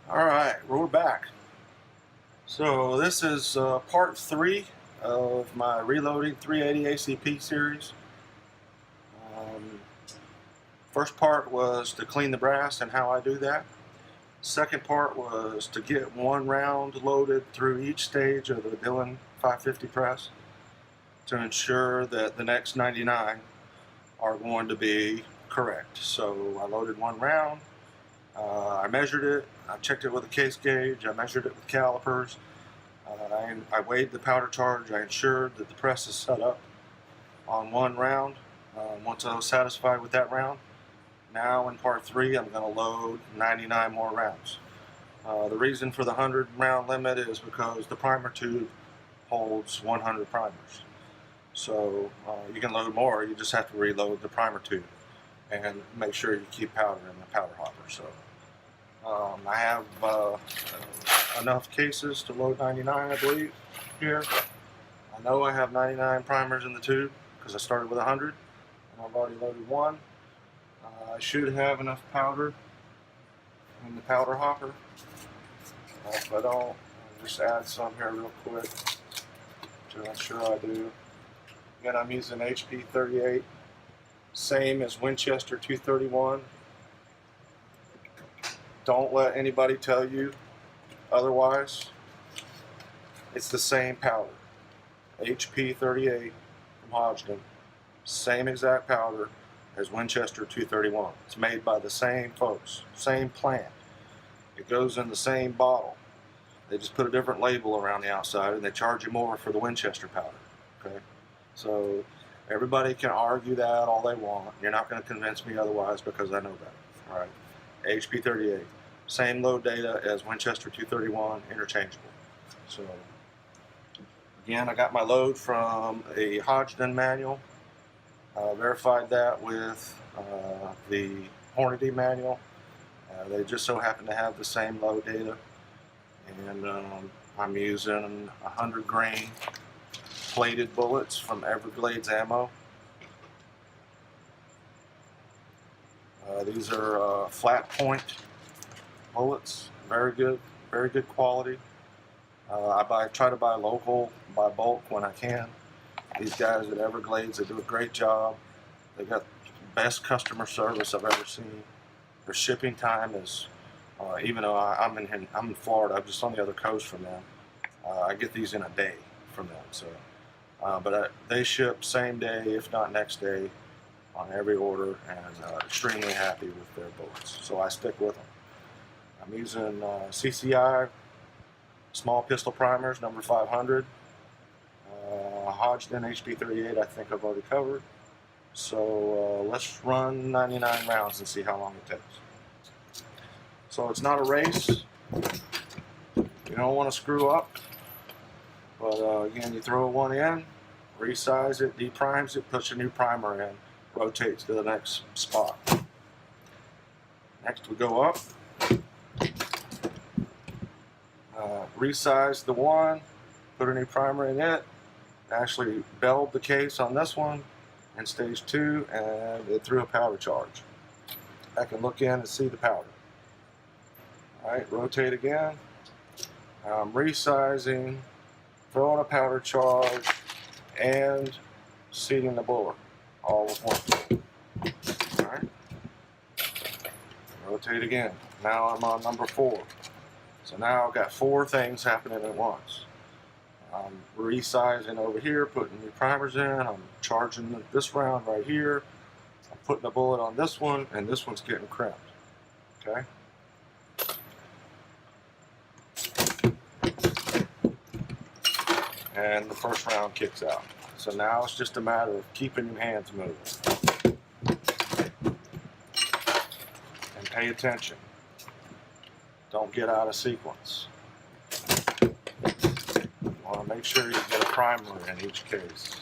Alright, we're back. So this is part 3 of my Reloading 380 ACP series. First part was to clean the brass and how I do that. Second part was to get one round loaded through each stage of the Dillon 550 press to ensure that the next 99 are going to be correct. So I loaded one round. I measured it, I checked it with a case gauge, I measured it with calipers, I weighed the powder charge, I ensured that the press is set up on one round. Once I was satisfied with that round, now in part 3 I'm going to load 99 more rounds. The reason for the 100 round limit is because the primer tube holds 100 primers. So you can load more, you just have to reload the primer tube and make sure you keep powder in the powder hopper. So I have enough cases to load 99, I believe, here. I know I have 99 primers in the tube because I started with 100 and I've already loaded one. I should have enough powder in the powder hopper. If I don't, I'll just add some here real quick to ensure I do. Again, I'm using HP 38, same as Winchester 231. Don't let anybody tell you otherwise. It's the same powder. HP 38 from Hodgdon, same exact powder as Winchester 231. It's made by the same folks, same plant. It goes in the same bottle. They just put a different label around the outside and they charge you more for the Winchester powder. Okay? So everybody can argue that all they want. You're not going to convince me otherwise because I know better. All right? HP 38, same load data as Winchester 231, interchangeable. So again, I got my load from a Hodgdon manual. Verified that with the Hornady manual. They just so happen to have the same load data, and I'm using 100 grain plated bullets from Everglades Ammo. These are flat point bullets, very good quality. I try to buy local, buy bulk when I can. These guys at Everglades, they do a great job. They got the best customer service I've ever seen. Their shipping time is, even though I'm in Florida, I'm just on the other coast from them. I get these in a day from them. So, they ship same day, if not next day, on every order, and extremely happy with their bullets. So I stick with them. I'm using CCI small pistol primers, number 500. Hodgdon HP 38 I think I've already covered. So let's run 99 rounds and see how long it takes. So it's not a race. You don't want to screw up. But again, you throw one in, resize it, deprimes it, puts a new primer in, rotates to the next spot. Next we go up. Resize the one, put a new primer in it, actually belled the case on this one in stage 2, and it threw a powder charge. I can look in and see the powder. Alright, rotate again. I'm resizing, throwing a powder charge, and seating the blower all with one. Alright, rotate again. Now I'm on number 4. So now I've got 4 things happening at once. I'm resizing over here, putting new primers in, I'm charging this round right here, I'm putting a bullet on this one, and this one's getting crimped. Okay? And the first round kicks out. So now it's just a matter of keeping your hands moving. And pay attention. Don't get out of sequence. Make sure you get a primer in each case.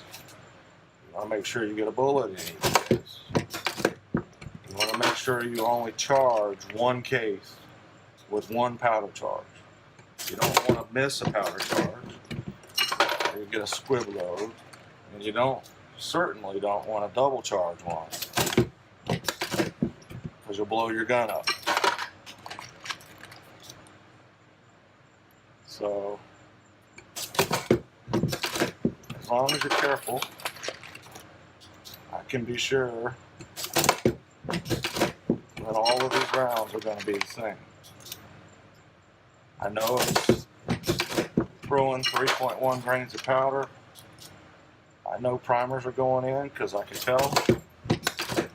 You want to make sure you get a bullet in each case. You want to make sure you only charge one case with one powder charge. You don't want to miss a powder charge. Or you get a squib load. And you certainly don't want to double charge one, because you'll blow your gun up. So as long as you're careful, I can be sure that all of these rounds are going to be the same. I know it's throwing 3.1 grains of powder. I know primers are going in because I can tell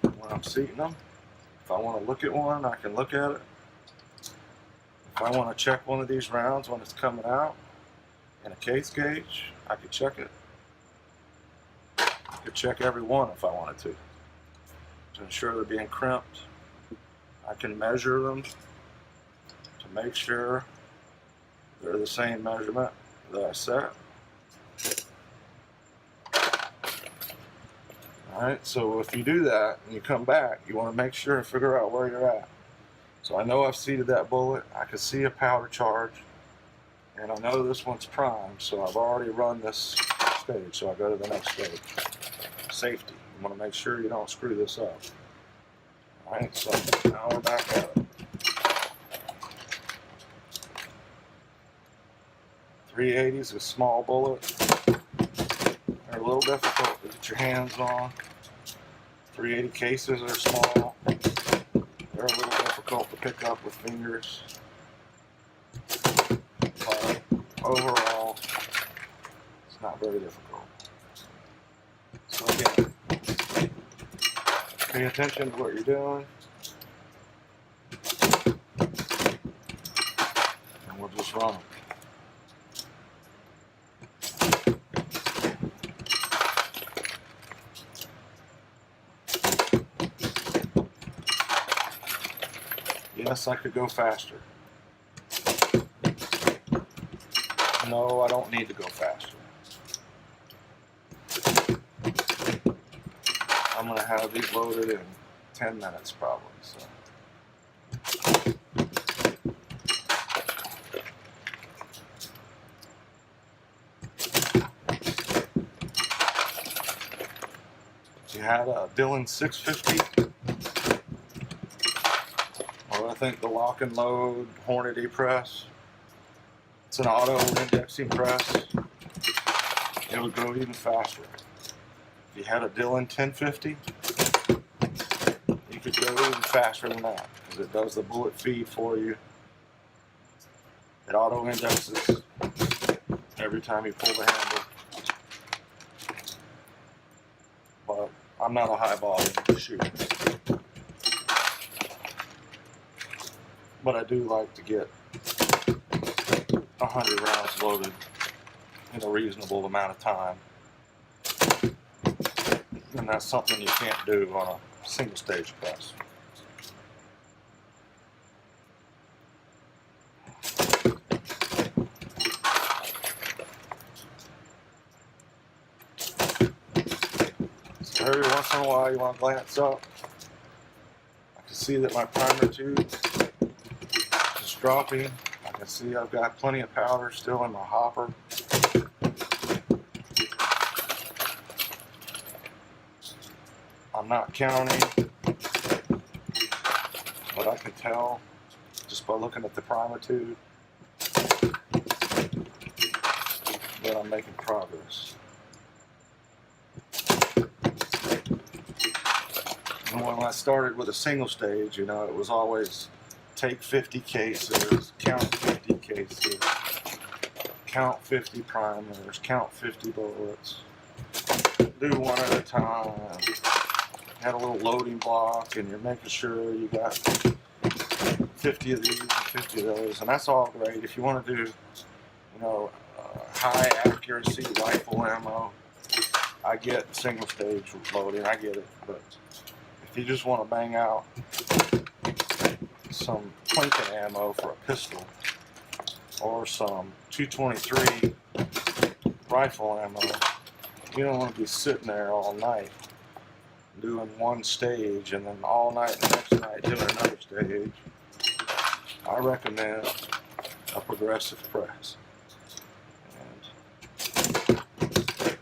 when I'm seating them. If I want to look at one, I can look at it. If I want to check one of these rounds when it's coming out in a case gauge, I could check it. I could check every one if I wanted to ensure they're being crimped. I can measure them to make sure they're the same measurement that I set. Alright, so if you do that and you come back, you want to make sure and figure out where you're at. So I know I've seated that bullet, I can see a powder charge, and I know this one's primed, so I've already run this stage, so I go to the next stage. Safety. You want to make sure you don't screw this up. Alright, so now we're back at it. 380 is a small bullet. They're a little difficult to get your hands on. 380 cases are small. They're a little difficult to pick up with fingers. But overall, it's not very difficult. So again, pay attention to what you're doing. And we'll just run them. Yes, I could go faster. No, I don't need to go faster. I'm going to have these loaded in 10 minutes probably. So. You had a Dillon 650. I think the lock and load Hornady press. It's an auto indexing press. It would go even faster. If you had a Dillon 1050, you could go even faster than that because it does the bullet feed for you. It auto indexes every time you pull the handle. But I'm not a high volume shooter. But I do like to get 100 rounds loaded in a reasonable amount of time. And that's something you can't do on a single stage press. So every once in a while you want to glance up. I can see that my primer tube is dropping. I can see I've got plenty of powder still in my hopper. I'm not counting, but I can tell just by looking at the primer tube that I'm making progress. And when I started with a single stage, you know, it was always take 50 cases, count 50 cases, count 50 primers, count 50 bullets, do one at a time. Had a little loading block, and you're making sure you got 50 of these and 50 of those, and that's all great. If you want to do, you know, high accuracy rifle ammo, I get single stage loading, I get it. But if you just want to bang out some Clinton ammo for a pistol or some 223 rifle ammo, you don't want to be sitting there all night doing one stage and then all night the next night doing another stage. I recommend a progressive press.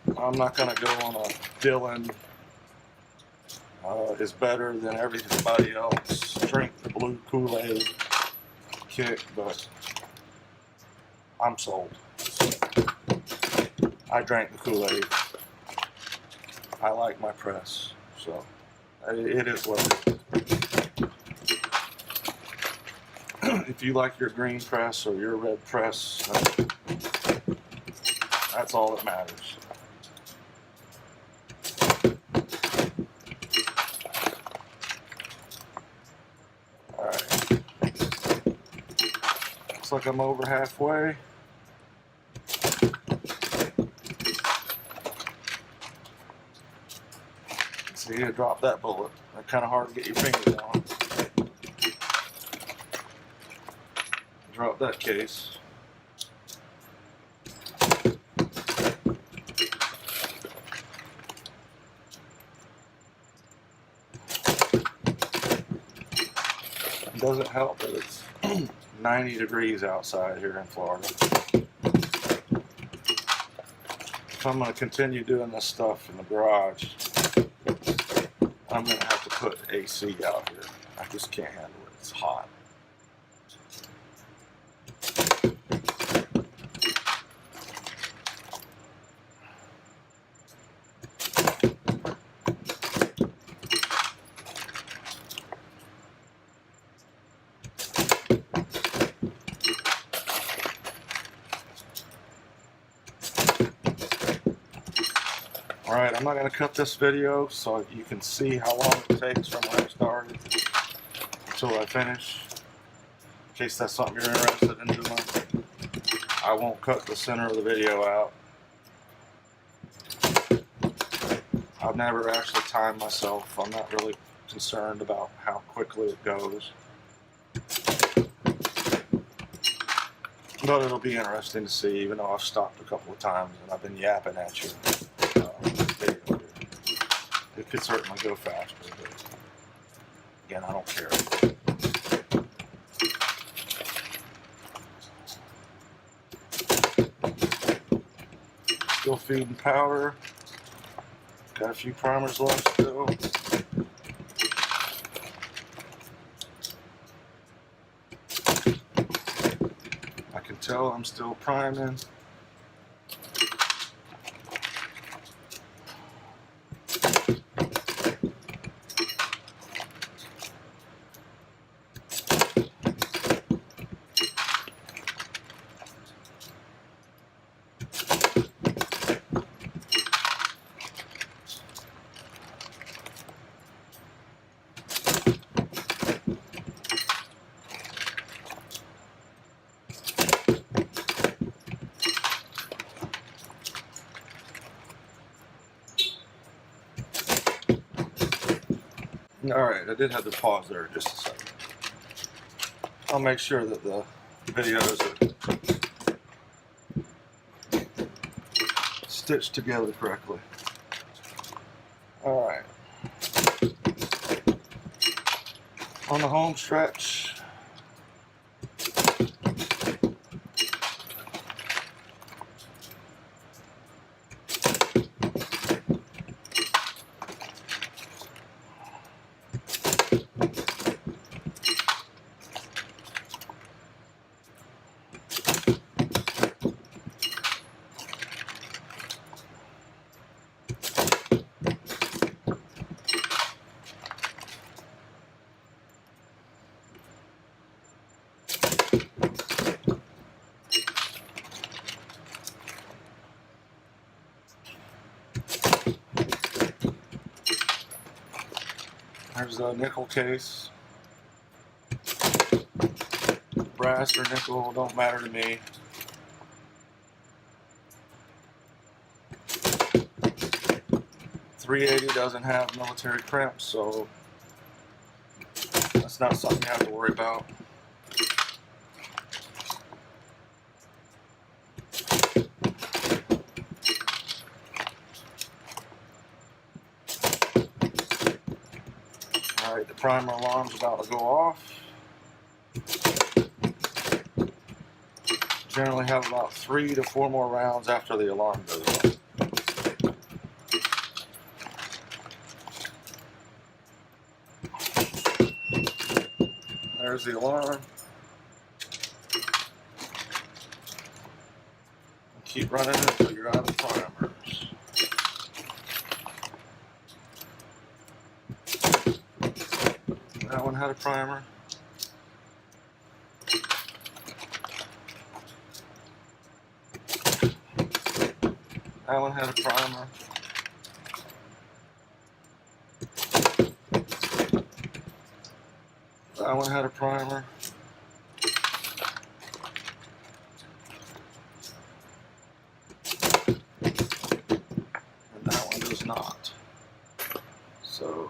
And I'm not going to go on a Dillon is better than everybody else, drink the blue Kool-Aid kick, but I'm sold. I drank the Kool-Aid. I like my press, so it is what it is. If you like your green press or your red press, that's all that matters. Alright. Looks like I'm over halfway. See, you drop that bullet. They're kind of hard to get your fingers on. Drop that case. It doesn't help that it's 90 degrees outside here in Florida. If I'm going to continue doing this stuff in the garage, I'm going to have to put AC out here. I just can't handle it. It's hot. Alright, I'm not going to cut this video so you can see how long it takes from when I started until I finish. In case that's something you're interested in doing. I won't cut the center of the video out. I've never actually timed myself. I'm not really concerned about how quickly it goes. But it'll be interesting to see, even though I've stopped a couple of times and I've been yapping at you. It could certainly go faster, but again, I don't care. Still feeding powder. Got a few primers left still. I can tell I'm still priming. Alright, I did have to pause there just a second. I'll make sure that the videos are stitched together correctly. Alright. On the home stretch, there's a nickel case. Brass or nickel don't matter to me. .380 doesn't have military crimps, so that's not something you have to worry about. Alright, the primer alarm's about to go off. Generally have about 3 to 4 more rounds after the alarm goes off. There's the alarm. Keep running until you're out of primers. That one had a primer. That one had a primer. That one had a primer. And that one does not. So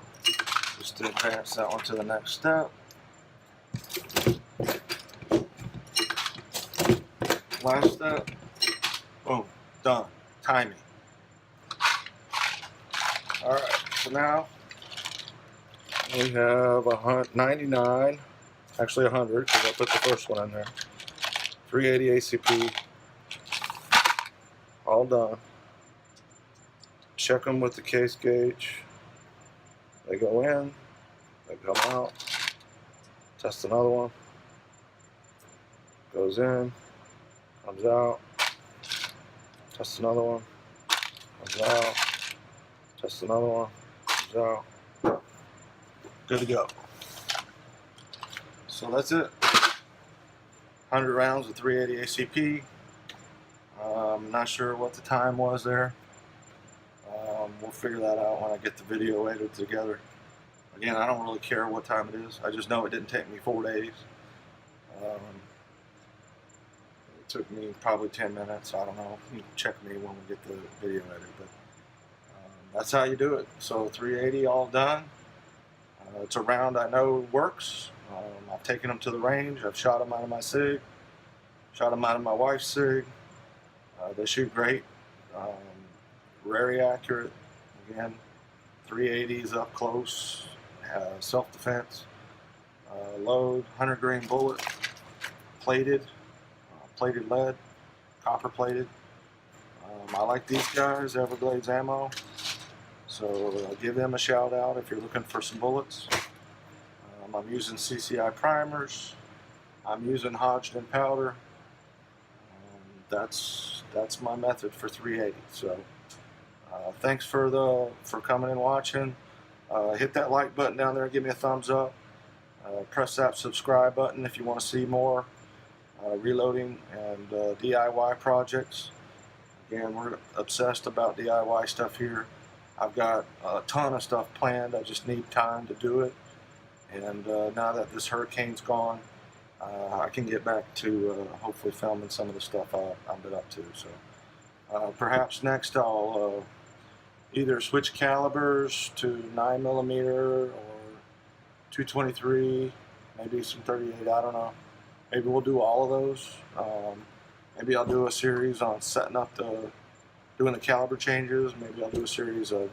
just to advance that one to the next step. Last step. Boom. Done. Timing. Alright, so now we have 99, actually 100, because I put the first one in there. 380 ACP, all done. Check them with the case gauge. They go in, they come out. Test another one. Goes in, comes out. Test another one, comes out. Test another one, comes out. Good to go. So that's it. 100 rounds of 380 ACP. I'm not sure what the time was there. We'll figure that out when I get the video edited together. Again, I don't really care what time it is. I just know it didn't take me 4 days. It took me probably 10 minutes. I don't know. You can check me when we get the video edited. But that's how you do it. So 380 all done. It's a round I know works. I've taken them to the range. I've shot them out of my SIG. Shot them out of my wife's SIG. They shoot great. Very accurate. Again, 380s up close. Self-defense. Load, 100 grain bullet. Plated. Plated lead. Copper plated. I like these guys, Everglades Ammo. So give them a shout out if you're looking for some bullets. I'm using CCI primers. I'm using Hodgdon powder. That's my method for 380. So thanks for coming and watching. Hit that like button down there and give me a thumbs up. Press that subscribe button if you want to see more reloading and DIY projects. Again, we're obsessed about DIY stuff here. I've got a ton of stuff planned. I just need time to do it. And now that this hurricane's gone, I can get back to hopefully filming some of the stuff I've been up to. So perhaps next I'll either switch calibers to 9mm or 223, maybe some 38. I don't know. Maybe we'll do all of those. Maybe I'll do a series on setting up doing the caliber changes. Maybe I'll do a series of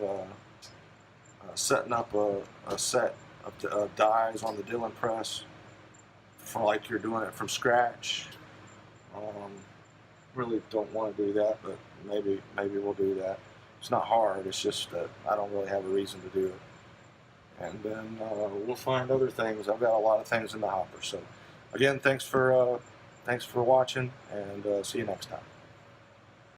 setting up a set of dies on the Dillon press, for like you're doing it from scratch. Really don't want to do that, but maybe we'll do that. It's not hard. It's just that I don't really have a reason to do it. And then we'll find other things. I've got a lot of things in the hopper. So again, thanks for watching, and see you next time.